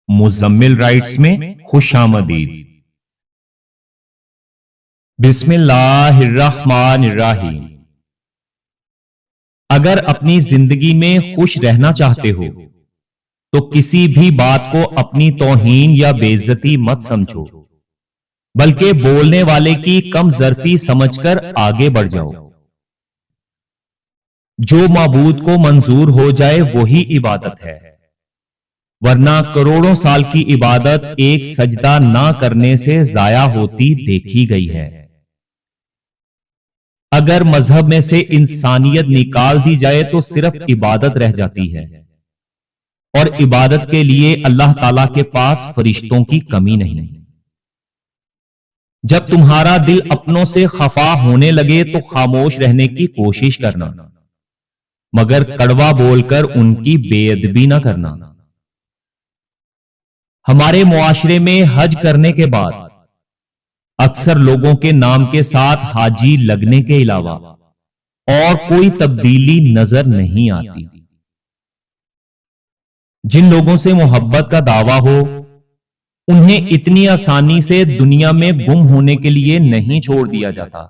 Muzammil rights میں خوش آمدید۔ بسم اللہ الرحمن الرحیم۔ اگر اپنی زندگی میں خوش رہنا چاہتے ہو تو کسی بھی بات کو اپنی توہین یا بے عزتی مت سمجھو، بلکہ بولنے والے کی کم ظرفی سمجھ کر آگے بڑھ جاؤ۔ جو معبود کو منظور ہو جائے وہی عبادت ہے، ورنہ کروڑوں سال کی عبادت ایک سجدہ نہ کرنے سے ضائع ہوتی دیکھی گئی ہے۔ اگر مذہب میں سے انسانیت نکال دی جائے تو صرف عبادت رہ جاتی ہے، اور عبادت کے لیے اللہ تعالی کے پاس فرشتوں کی کمی نہیں۔ جب تمہارا دل اپنوں سے خفا ہونے لگے تو خاموش رہنے کی کوشش کرنا، مگر کڑوا بول کر ان کی بے ادبی نہ کرنا۔ ہمارے معاشرے میں حج کرنے کے بعد اکثر لوگوں کے نام کے ساتھ حاجی لگنے کے علاوہ اور کوئی تبدیلی نظر نہیں آتی۔ جن لوگوں سے محبت کا دعویٰ ہو انہیں اتنی آسانی سے دنیا میں گم ہونے کے لیے نہیں چھوڑ دیا جاتا،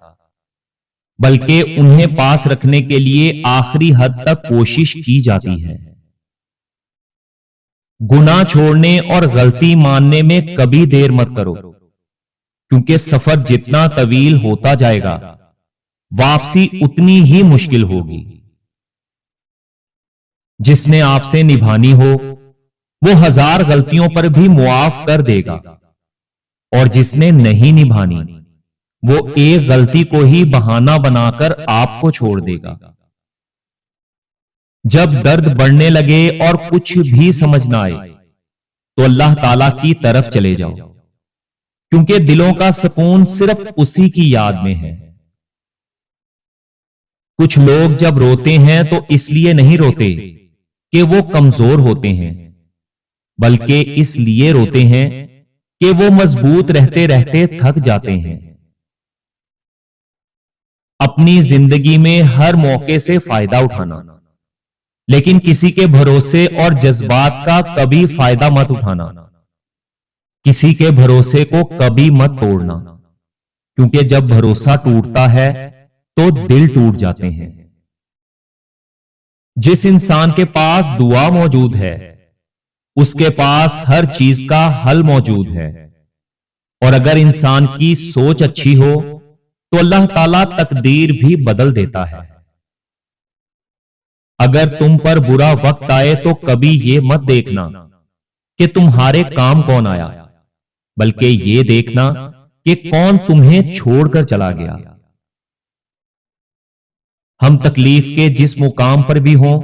بلکہ انہیں پاس رکھنے کے لیے آخری حد تک کوشش کی جاتی ہے۔ گناہ چھوڑنے اور غلطی ماننے میں کبھی دیر مت کرو، کیونکہ سفر جتنا طویل ہوتا جائے گا واپسی اتنی ہی مشکل ہوگی۔ جس نے آپ سے نبھانی ہو وہ ہزار غلطیوں پر بھی معاف کر دے گا، اور جس نے نہیں نبھانی وہ ایک غلطی کو ہی بہانہ بنا کر آپ کو چھوڑ دے گا۔ جب درد بڑھنے لگے اور کچھ بھی سمجھ نہ آئے تو اللہ تعالی کی طرف چلے جاؤ، کیونکہ دلوں کا سکون صرف اسی کی یاد میں ہے۔ کچھ لوگ جب روتے ہیں تو اس لیے نہیں روتے کہ وہ کمزور ہوتے ہیں، بلکہ اس لیے روتے ہیں کہ وہ مضبوط رہتے رہتے تھک جاتے ہیں۔ اپنی زندگی میں ہر موقع سے فائدہ اٹھانا، لیکن کسی کے بھروسے اور جذبات کا کبھی فائدہ مت اٹھانا۔ کسی کے بھروسے کو کبھی مت توڑنا، کیونکہ جب بھروسہ ٹوٹتا ہے تو دل ٹوٹ جاتے ہیں۔ جس انسان کے پاس دعا موجود ہے اس کے پاس ہر چیز کا حل موجود ہے، اور اگر انسان کی سوچ اچھی ہو تو اللہ تعالیٰ تقدیر بھی بدل دیتا ہے۔ اگر تم پر برا وقت آئے تو کبھی یہ مت دیکھنا کہ تمہارے کام کون آیا، بلکہ یہ دیکھنا کہ کون تمہیں چھوڑ کر چلا گیا۔ ہم تکلیف کے جس مقام پر بھی ہوں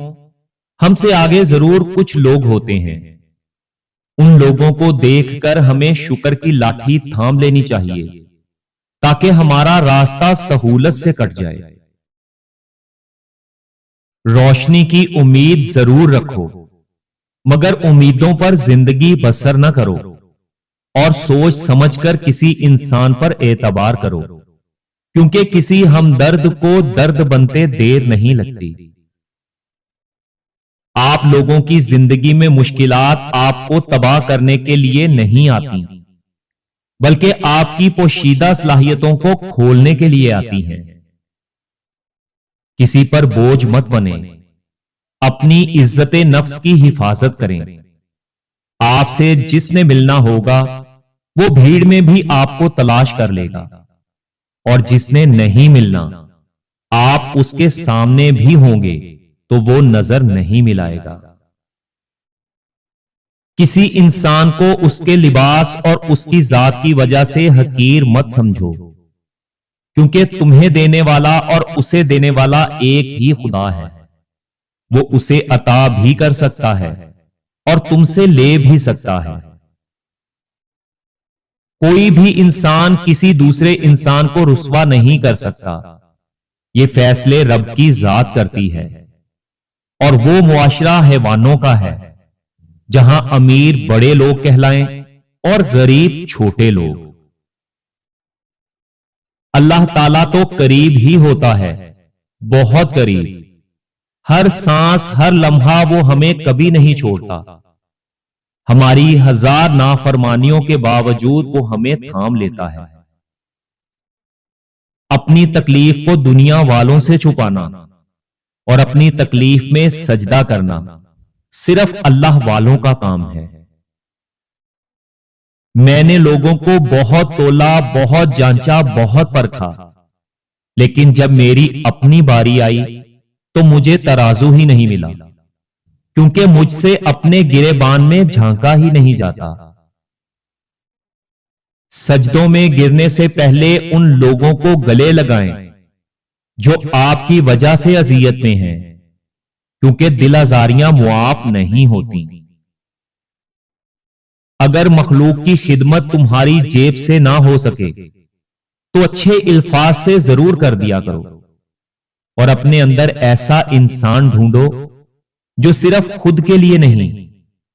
ہم سے آگے ضرور کچھ لوگ ہوتے ہیں۔ ان لوگوں کو دیکھ کر ہمیں شکر کی لاٹھی تھام لینی چاہیے تاکہ ہمارا راستہ سہولت سے کٹ جائے۔ روشنی کی امید ضرور رکھو، مگر امیدوں پر زندگی بسر نہ کرو، اور سوچ سمجھ کر کسی انسان پر اعتبار کرو، کیونکہ کسی ہمدرد کو درد بنتے دیر نہیں لگتی۔ آپ لوگوں کی زندگی میں مشکلات آپ کو تباہ کرنے کے لیے نہیں آتی، بلکہ آپ کی پوشیدہ صلاحیتوں کو کھولنے کے لیے آتی ہیں۔ کسی پر بوجھ مت بنے، اپنی عزت نفس کی حفاظت کریں۔ آپ سے جس نے ملنا ہوگا وہ بھیڑ میں بھی آپ کو تلاش کر لے گا، اور جس نے نہیں ملنا آپ اس کے سامنے بھی ہوں گے تو وہ نظر نہیں ملائے گا۔ کسی انسان کو اس کے لباس اور اس کی ذات کی وجہ سے حقیر مت سمجھو، کیونکہ تمہیں دینے والا اور اسے دینے والا ایک ہی خدا ہے۔ وہ اسے عطا بھی کر سکتا ہے اور تم سے لے بھی سکتا ہے۔ کوئی بھی انسان کسی دوسرے انسان کو رسوا نہیں کر سکتا، یہ فیصلے رب کی ذات کرتی ہے، اور وہ معاشرہ حیوانوں کا ہے جہاں امیر بڑے لوگ کہلائیں اور غریب چھوٹے لوگ۔ اللہ تعالیٰ تو قریب ہی ہوتا ہے، بہت قریب۔ ہر سانس ہر لمحہ وہ ہمیں کبھی نہیں چھوڑتا۔ ہماری ہزار نافرمانیوں کے باوجود وہ ہمیں تھام لیتا ہے۔ اپنی تکلیف کو دنیا والوں سے چھپانا اور اپنی تکلیف میں سجدہ کرنا صرف اللہ والوں کا کام ہے۔ میں نے لوگوں کو بہت تولا، بہت جانچا، بہت پرکھا، لیکن جب میری اپنی باری آئی تو مجھے ترازو ہی نہیں ملا، کیونکہ مجھ سے اپنے گریبان میں جھانکا ہی نہیں جاتا۔ سجدوں میں گرنے سے پہلے ان لوگوں کو گلے لگائیں جو آپ کی وجہ سے اذیت میں ہیں، کیونکہ دل آزاریاں معاف نہیں ہوتی۔ اگر مخلوق کی خدمت تمہاری جیب سے نہ ہو سکے تو اچھے الفاظ سے ضرور کر دیا کرو، اور اپنے اندر ایسا انسان ڈھونڈو جو صرف خود کے لیے نہیں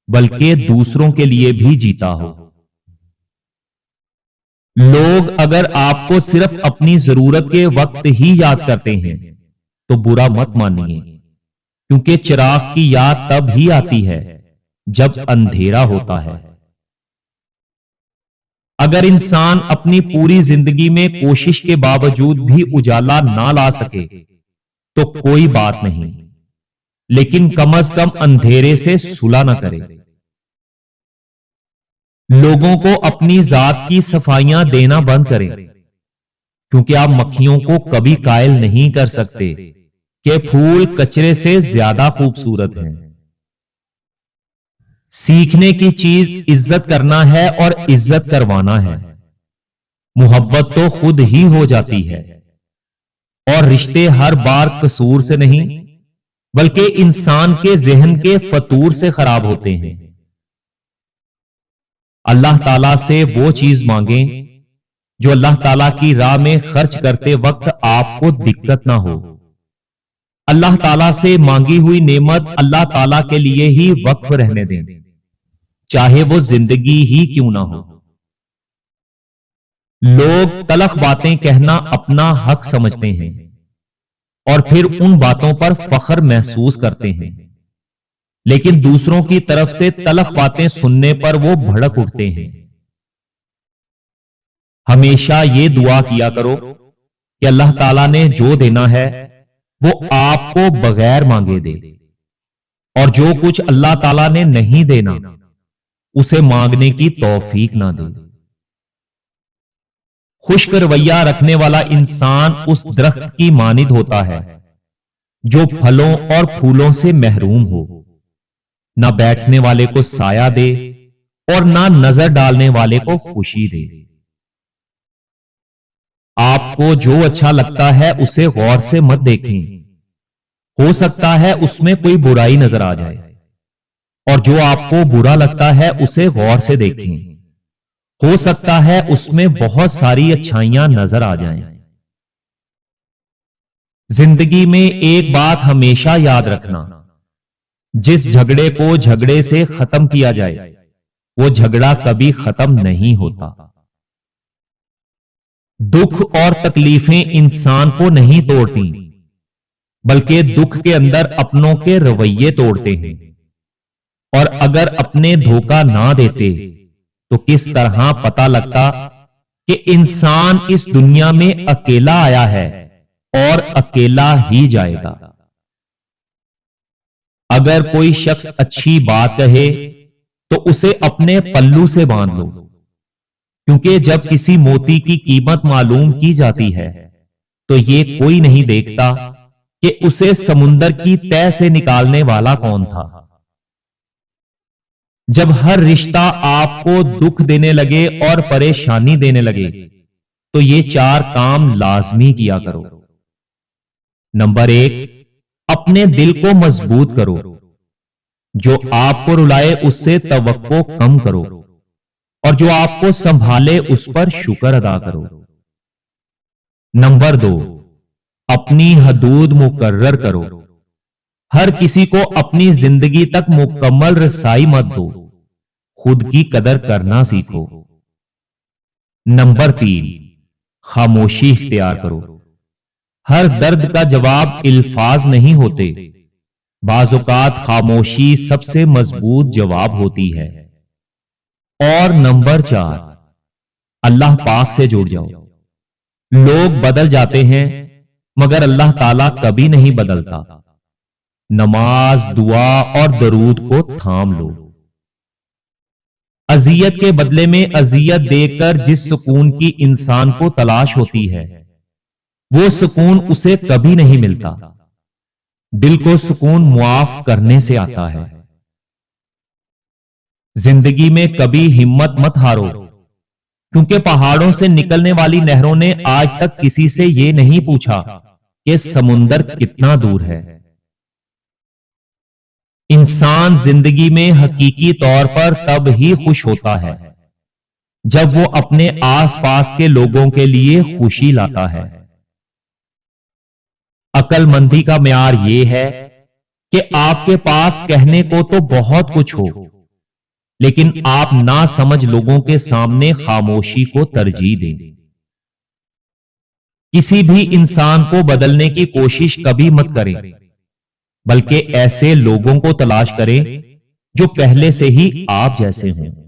بلکہ دوسروں کے لیے بھی جیتا ہو۔ لوگ اگر آپ کو صرف اپنی ضرورت کے وقت ہی یاد کرتے ہیں تو برا مت مانیے، کیونکہ چراغ کی یاد تب ہی آتی ہے جب اندھیرا ہوتا ہے۔ اگر انسان اپنی پوری زندگی میں کوشش کے باوجود بھی اجالا نہ لا سکے تو کوئی بات نہیں، لیکن کم از کم اندھیرے سے صلح نہ کرے۔ لوگوں کو اپنی ذات کی صفائیاں دینا بند کریں، کیونکہ آپ مکھیوں کو کبھی قائل نہیں کر سکتے کہ پھول کچرے سے زیادہ خوبصورت ہیں۔ سیکھنے کی چیز عزت کرنا ہے اور عزت کروانا ہے۔ محبت تو خود ہی ہو جاتی ہے، اور رشتے ہر بار قصور سے نہیں بلکہ انسان کے ذہن کے فطور سے خراب ہوتے ہیں۔ اللہ تعالیٰ سے وہ چیز مانگیں جو اللہ تعالیٰ کی راہ میں خرچ کرتے وقت آپ کو دقت نہ ہو۔ اللہ تعالیٰ سے مانگی ہوئی نعمت اللہ تعالیٰ کے لیے ہی وقف رہنے دیں، چاہے وہ زندگی ہی کیوں نہ ہو۔ لوگ تلخ باتیں کہنا اپنا حق سمجھتے ہیں اور پھر ان باتوں پر فخر محسوس کرتے ہیں، لیکن دوسروں کی طرف سے تلخ باتیں سننے پر وہ بھڑک اٹھتے ہیں۔ ہمیشہ یہ دعا کیا کرو کہ اللہ تعالیٰ نے جو دینا ہے وہ آپ کو بغیر مانگے دے، اور جو کچھ اللہ تعالیٰ نے نہیں دینا اسے مانگنے کی توفیق نہ دے۔ خشک رویہ رکھنے والا انسان اس درخت کی مانند ہوتا ہے جو پھلوں اور پھولوں سے محروم ہو، نہ بیٹھنے والے کو سایہ دے اور نہ نظر ڈالنے والے کو خوشی دے۔ آپ کو جو اچھا لگتا ہے اسے غور سے مت دیکھیں، ہو سکتا ہے اس میں کوئی برائی نظر آ جائے، اور جو آپ کو برا لگتا ہے اسے غور سے دیکھیں، ہو سکتا ہے اس میں بہت ساری اچھائیاں نظر آ جائیں۔ زندگی میں ایک بات ہمیشہ یاد رکھنا، جس جھگڑے کو جھگڑے سے ختم کیا جائے وہ جھگڑا کبھی ختم نہیں ہوتا۔ دکھ اور تکلیفیں انسان کو نہیں توڑتی بلکہ دکھ کے اندر اپنوں کے رویے توڑتے ہیں، اور اگر اپنے دھوکہ نہ دیتے تو کس طرح پتہ لگتا کہ انسان اس دنیا میں اکیلا آیا ہے اور اکیلا ہی جائے گا۔ اگر کوئی شخص اچھی بات کہے تو اسے اپنے پلو سے باندھ لو، کیونکہ جب کسی موتی کی قیمت معلوم کی جاتی ہے تو یہ کوئی نہیں دیکھتا کہ اسے سمندر کی تہ سے نکالنے والا کون تھا۔ جب ہر رشتہ آپ کو دکھ دینے لگے اور پریشانی دینے لگے تو یہ 4 کام لازمی کیا کرو۔ نمبر 1، اپنے دل کو مضبوط کرو، جو آپ کو رلائے اس سے توقع کم کرو، اور جو آپ کو سنبھالے اس پر شکر ادا کرو۔ نمبر 2، اپنی حدود مقرر کرو، ہر کسی کو اپنی زندگی تک مکمل رسائی مت دو، خود کی قدر کرنا سیکھو۔ نمبر 3، خاموشی اختیار کرو، ہر درد کا جواب الفاظ نہیں ہوتے، بعض اوقات خاموشی سب سے مضبوط جواب ہوتی ہے۔ اور نمبر 4، اللہ پاک سے جڑ جاؤ۔ لوگ بدل جاتے ہیں مگر اللہ تعالیٰ کبھی نہیں بدلتا۔ نماز، دعا اور درود کو تھام لو۔ اذیت کے بدلے میں اذیت دے کر جس سکون کی انسان کو تلاش ہوتی ہے، وہ سکون اسے کبھی نہیں ملتا۔ دل کو سکون معاف کرنے سے آتا ہے۔ زندگی میں کبھی ہمت مت ہارو، کیونکہ پہاڑوں سے نکلنے والی نہروں نے آج تک کسی سے یہ نہیں پوچھا کہ سمندر کتنا دور ہے۔ انسان زندگی میں حقیقی طور پر تب ہی خوش ہوتا ہے جب وہ اپنے آس پاس کے لوگوں کے لیے خوشی لاتا ہے۔ عقل مندی کا معیار یہ ہے کہ آپ کے پاس کہنے کو تو بہت کچھ ہو، لیکن آپ نہ سمجھ لوگوں کے سامنے خاموشی کو ترجیح دیں۔ کسی بھی انسان کو بدلنے کی کوشش کبھی مت کریں، بلکہ ایسے لوگوں کو تلاش کریں جو پہلے سے ہی آپ جیسے ہوں۔